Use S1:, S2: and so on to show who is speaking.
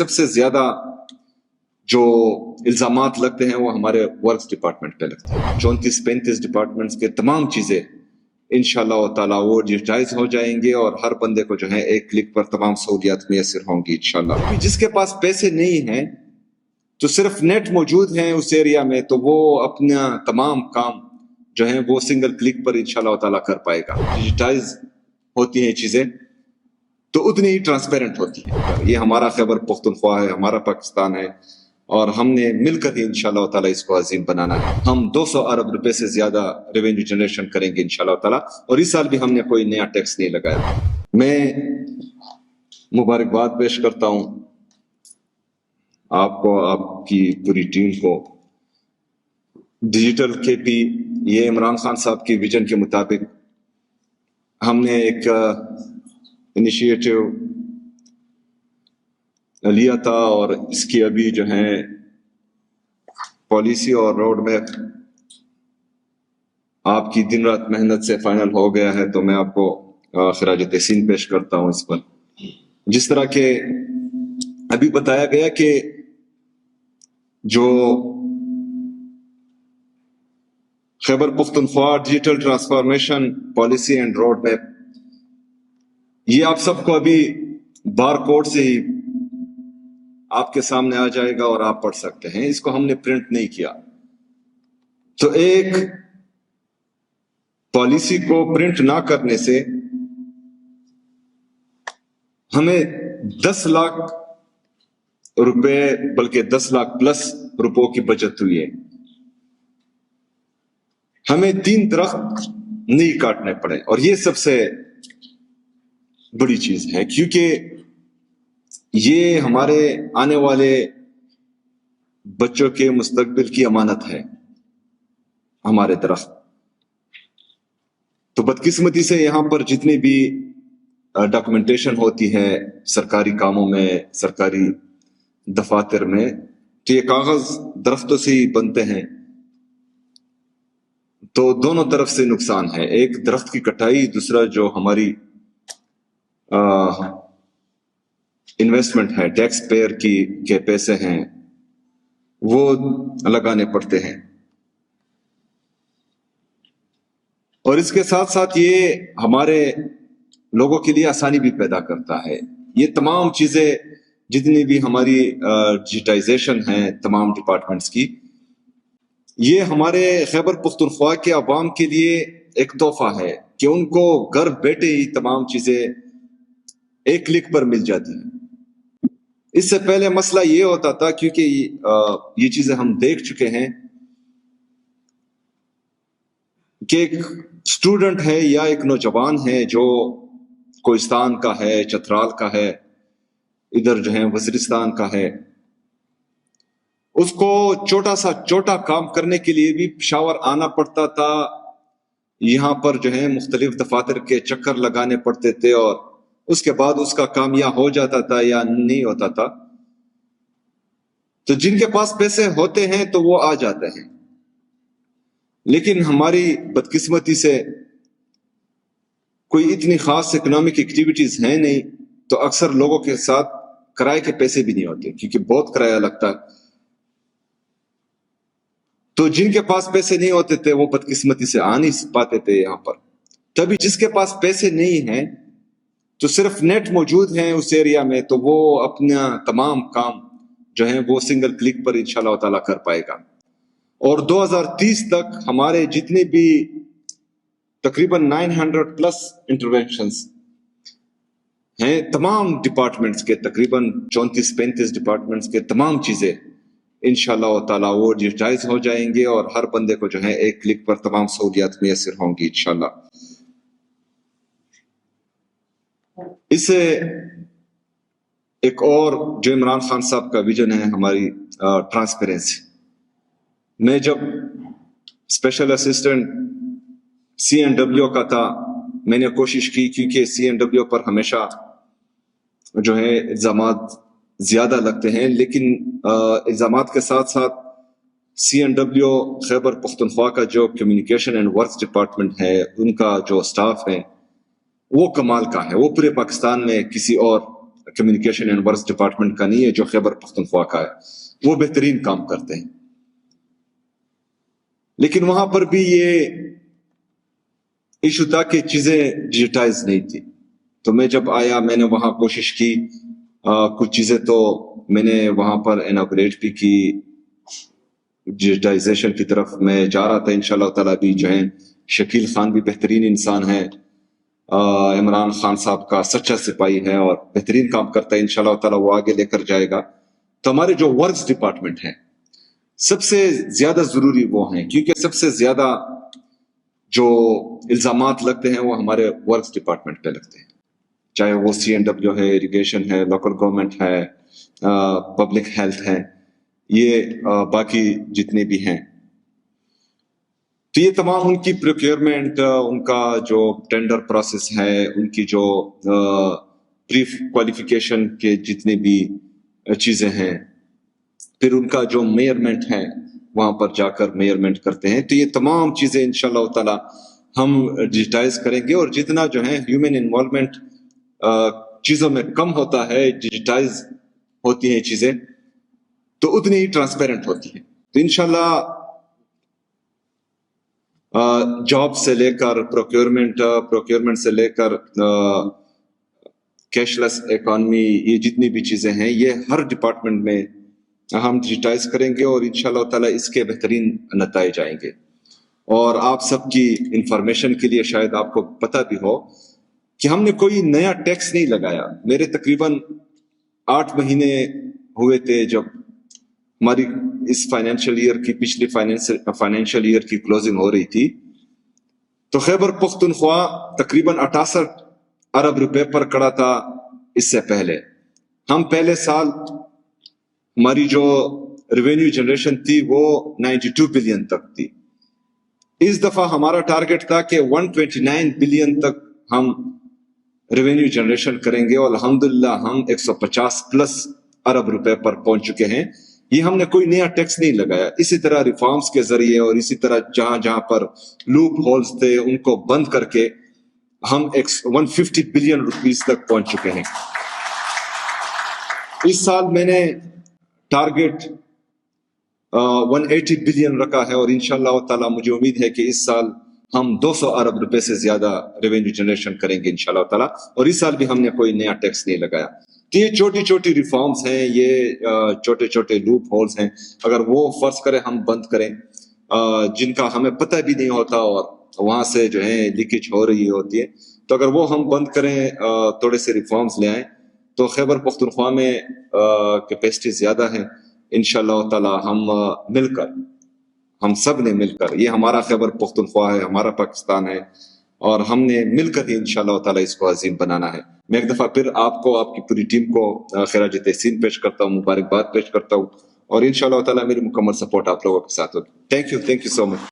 S1: سب سے زیادہ جو الزامات لگتے ہیں وہ ہمارے ورکس ڈپارٹمنٹ پہ لگتے ہیں. 34-35 ڈپارٹمنٹس کے تمام چیزیں انشاءاللہ تعالیٰ وہ ڈیجیٹائز ہو جائیں گے اور ہر بندے کو جو ہے ایک کلک پر تمام سہولیات میسر ہوں گی انشاءاللہ. جس کے پاس پیسے نہیں ہیں تو صرف نیٹ موجود ہیں اس ایریا میں تو وہ اپنا تمام کام جو ہیں وہ سنگل کلک پر انشاءاللہ تعالیٰ کر پائے گا. ڈیجیٹائز ہوتی ہیں چیزیں تو اتنی ہی ٹرانسپیرنٹ ہوتی ہیں. یہ ہمارا خیبر پختونخوا ہے, ہمارا پاکستان ہے اور ہم نے مل کر ہی انشاءاللہ تعالیٰ اس کو عظیم بنانا ہے. ہم 200 ارب روپے سے زیادہ ریونیو جنریشن کریں گے انشاءاللہ تعالیٰ, اور اس سال بھی ہم نے کوئی نیا ٹیکس نہیں لگایا. میں مبارکباد پیش کرتا ہوں آپ کو, آپ کی پوری ٹیم کو. ڈیجیٹل کے پی یہ عمران خان صاحب کی ویژن کے مطابق ہم نے ایک انیشیٹو لیا تھا اور اس کی ابھی جو ہے پالیسی اور روڈ میپ آپ کی دن رات محنت سے فائنل ہو گیا ہے. تو میں آپ کو خراج تحسین پیش کرتا ہوں اس پر. جس طرح کہ ابھی بتایا گیا کہ جو Khyber Pakhtunkhwa digital transformation policy and road map, یہ آپ سب کو ابھی بار کوڈ سے ہی آپ کے سامنے آ جائے گا اور آپ پڑھ سکتے ہیں. اس کو ہم نے پرنٹ نہیں کیا. تو ایک پالیسی کو پرنٹ نہ کرنے سے ہمیں 10 لاکھ روپے بلکہ 10 لاکھ پلس روپوں کی بچت ہوئی ہے. ہمیں 3 درخت نہیں کاٹنے پڑے اور یہ سب سے بڑی چیز ہے, کیونکہ یہ ہمارے آنے والے بچوں کے مستقبل کی امانت ہے ہمارے درخت. تو بدقسمتی سے یہاں پر جتنی بھی ڈاکومنٹیشن ہوتی ہے سرکاری کاموں میں, سرکاری دفاتر میں, تو یہ کاغذ درختوں سے ہی بنتے ہیں. تو دونوں طرف سے نقصان ہے, ایک درخت کی کٹائی, دوسرا جو ہماری انویسٹمنٹ ہے ٹیکس پیئر کی کے پیسے ہیں وہ لگانے پڑتے ہیں. اور اس کے ساتھ ساتھ یہ ہمارے لوگوں کے لیے آسانی بھی پیدا کرتا ہے. یہ تمام چیزیں جتنی بھی ہماری ڈیجیٹائزیشن ہے تمام ڈپارٹمنٹس کی, یہ ہمارے خیبر پختونخوا کے عوام کے لیے ایک تحفہ ہے کہ ان کو گھر بیٹھے ہی تمام چیزیں ایک کلک پر مل جاتی ہیں. اس سے پہلے مسئلہ یہ ہوتا تھا, کیونکہ یہ چیزیں ہم دیکھ چکے ہیں کہ ایک اسٹوڈنٹ ہے یا ایک نوجوان ہے جو کوہستان کا ہے, چترال کا ہے, ادھر جو ہے وزیرستان کا ہے, اس کو چھوٹا کام کرنے کے لیے بھی پشاور آنا پڑتا تھا. یہاں پر جو ہے مختلف دفاتر کے چکر لگانے پڑتے تھے اور اس کے بعد اس کا کام یا ہو جاتا تھا یا نہیں ہوتا تھا. تو جن کے پاس پیسے ہوتے ہیں تو وہ آ جاتے ہیں, لیکن ہماری بدقسمتی سے کوئی اتنی خاص اکنامک ایکٹیویٹیز ہیں نہیں, تو اکثر لوگوں کے ساتھ کرائے کے پیسے بھی نہیں ہوتے کیونکہ بہت کرایہ لگتا ہے. تو جن کے پاس پیسے نہیں ہوتے تھے وہ بدقسمتی سے آ نہیں پاتے تھے یہاں پر. تبھی جس کے پاس پیسے نہیں ہیں تو صرف نیٹ موجود ہیں اس ایریا میں تو وہ اپنا تمام کام جو ہیں وہ سنگل کلک پر انشاءاللہ تعالیٰ کر پائے گا. اور 2030 تک ہمارے جتنے بھی تقریباً 900 پلس انٹرونشنز ہیں تمام ڈپارٹمنٹس کے, تقریباً 34-35 ڈپارٹمنٹس کے تمام چیزیں انشاءاللہ تعالیٰ وہ ڈیجیٹائز ہو جائیں گے اور ہر بندے کو جو ہے ایک کلک پر تمام سہولیات میسر ہوں گی انشاءاللہ. اس سے ایک اور جو عمران خان صاحب کا ویژن ہے ہماری ٹرانسپیرنسی. میں جب اسپیشل اسسٹنٹ CNW کا تھا میں نے کوشش کی, کیونکہ CNW پر ہمیشہ جو ہے الزامات زیادہ لگتے ہیں, لیکن الزامات کے ساتھ ساتھ CNW خیبر پختونخوا کا جو کمیونیکیشن اینڈ ورکس ڈپارٹمنٹ ہے ان کا جو سٹاف ہے وہ کمال کا ہے. وہ پورے پاکستان میں کسی اور کمیونیکیشن اینڈ ورکس ڈپارٹمنٹ کا نہیں ہے جو خیبر پختونخوا کا ہے، وہ بہترین کام کرتے ہیں، لیکن وہاں پر بھی یہ ایشو تھا کہ چیزیں ڈیجیٹائز نہیں تھی. تو میں جب آیا میں نے وہاں کوشش کی، کچھ چیزیں تو میں نے وہاں پر انوگریٹ بھی کی، ڈیجیٹائزیشن کی طرف میں جا رہا تھا. انشاءاللہ تعالیٰ بھی جو ہیں شکیل خان بھی بہترین انسان ہے، عمران خان صاحب کا سچا سپاہی ہے اور بہترین کام کرتا ہے، انشاءاللہ تعالیٰ وہ آگے لے کر جائے گا. تو ہمارے جو ورکس ڈپارٹمنٹ ہیں سب سے زیادہ ضروری وہ ہیں، کیونکہ سب سے زیادہ جو الزامات لگتے ہیں وہ ہمارے ورکس ڈپارٹمنٹ پہ لگتے ہیں، چاہے وہ CNW ہے، اریگیشن ہے، لوکل گورنمنٹ ہے، پبلک ہیلتھ ہے، یہ باقی جتنے بھی ہیں. تو یہ تمام ان کی پروکیورمنٹ، ان کا جو ٹینڈر پروسیس ہے، ان کی جو پری کوالیفیکیشن کے جتنے بھی چیزیں ہیں، پھر ان کا جو میئرمنٹ ہے وہاں پر جا کر میئرمنٹ کرتے ہیں. تو یہ تمام چیزیں انشاءاللہ تعالی ہم ڈیجیٹائز کریں گے، اور جتنا جو ہے ہیومن انوالومنٹ چیزوں میں کم ہوتا ہے، ڈیجیٹائز ہوتی ہیں چیزیں، تو اتنی ہی ٹرانسپیرنٹ ہوتی ہیں. تو انشاءاللہ جاب سے لے کر پروکیورمنٹ سے لے کر کیش لیس اکانومی، یہ جتنی بھی چیزیں ہیں یہ ہر ڈپارٹمنٹ میں ہم ڈیجیٹائز کریں گے، اور انشاءاللہ تعالیٰ اس کے بہترین نتائج آئیں گے. اور آپ سب کی انفارمیشن کے لیے شاید آپ کو پتہ بھی ہو کہ ہم نے کوئی نیا ٹیکس نہیں لگایا. میرے تقریباً 8 مہینے ہوئے تھے جب ہماری اس فائنینشیل ایئر کی، پچھلی فائنینشیل ایئر کی کلوزنگ ہو رہی تھی، تو خیبر پختونخوا تقریباً 68 ارب روپے پر کڑا تھا. اس سے پہلے ہم پہلے سال ہماری جو ریونیو جنریشن تھی وہ 92 بلین تک تھی. اس دفعہ ہمارا ٹارگٹ تھا کہ 129 بلین تک ہم ریونیو جنریشن کریں گے، اور الحمدللہ ہم 150 پلس ارب روپے پر پہنچ چکے ہیں. یہ ہم نے کوئی نیا ٹیکس نہیں لگایا. اسی طرح ریفارمز کے ذریعے اور اسی طرح جہاں جہاں پر لوپ ہولز تھے ان کو بند کر کے ہم 150 بلین روپیز تک پہنچ چکے ہیں. اس سال میں نے ٹارگٹ 180 بلین رکھا ہے، اور انشاءاللہ تعالی مجھے امید ہے کہ اس سال ہم 200 ارب روپے سے زیادہ ریونیو جنریشن کریں گے انشاءاللہ تعالی. اور اس سال بھی ہم نے کوئی نیا ٹیکس نہیں لگایا. تو یہ چھوٹی چھوٹی ریفارمز ہیں، یہ چھوٹے چھوٹے لوپ ہولز ہیں، اگر وہ فرض کریں ہم بند کریں، جن کا ہمیں پتہ بھی نہیں ہوتا اور وہاں سے جو ہے لیکیج ہو رہی ہوتی ہے، تو اگر وہ ہم بند کریں، تھوڑے سے ریفارمز لے آئیں، تو خیبر پختونخوا میں کیپیسٹی زیادہ ہے. انشاءاللہ تعالی ہم سب نے مل کر، یہ ہمارا خیبر پختونخوا ہے، ہمارا پاکستان ہے، اور ہم نے مل کر ہی انشاءاللہ تعالی اس کو عظیم بنانا ہے. میں ایک دفعہ پھر آپ کو، آپ کی پوری ٹیم کو خراج تحسین پیش کرتا ہوں، مبارکباد پیش کرتا ہوں، اور انشاءاللہ تعالی میری مکمل سپورٹ آپ لوگوں کے ساتھ ہوگی. Thank you so much.